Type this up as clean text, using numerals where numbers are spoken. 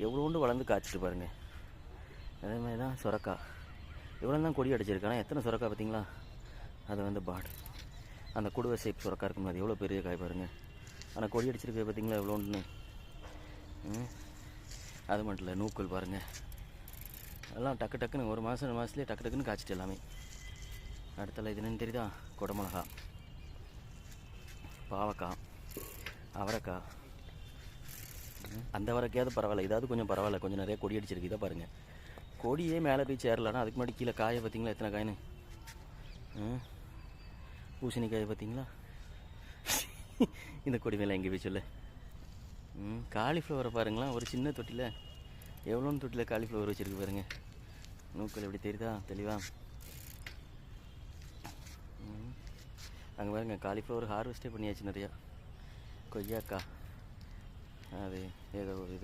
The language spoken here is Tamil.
எவ்வளோண்டு வளர்ந்து காய்ச்சிட்டு பாருங்கள். அதே மாதிரி தான் சுரக்காய் இவ்வளோ தான் கொடி அடிச்சிருக்கானா எத்தனை சுரக்காய் பார்த்தீங்களா? அது வந்து பாட் அந்த குடுவை ஷேப் சுரக்காய் இருக்கும், அது எவ்வளோ பெரிய காய் பாருங்கள். ஆனால் கொடி அடிச்சிருக்கு பார்த்தீங்களா எவ்வளோன்னு. அது மட்டும் இல்லை, நூக்கல் பாருங்கள், எல்லாம் டக்கு டக்குன்னு ஒரு மாதம் 2 மாதத்துலேயே டக்கு டக்குன்னு காய்ச்சிட்டு எல்லாமே. அடுத்தல இது என்னன்னு தெரியுதா? குடமிளகா, பாவக்காய், அவரைக்காய். அந்த அவரைக்காவது பரவாயில்ல, இதாவது கொஞ்சம் பரவாயில்ல, கொஞ்சம் நிறைய கொடி அடிச்சிருக்கு. இதை பாருங்கள், கொடியே மேலே போய் சேரலன்னா அதுக்கு முன்னாடி கீழே காயை பார்த்தீங்களா எத்தனை காயின்னு. பூசணிக்காயை பார்த்தீங்களா? இந்த கொடி மேலே எங்கே போய் சொல்ல. காலிஃப்ளவரை பாருங்களா, ஒரு சின்ன தொட்டியில் எவ்வளோன்னு தொட்டியில் காலிஃப்ளவர் வச்சுருக்கு பாருங்கள். நூக்கல் எப்படி தெரியுதா தெளிவா? அங்கே பாருங்க, காலிஃப்ளவர் ஹார்வெஸ்டே பண்ணியாச்சு நிறையா. கொய்யாக்கா, அது ஏதோ ஒரு இது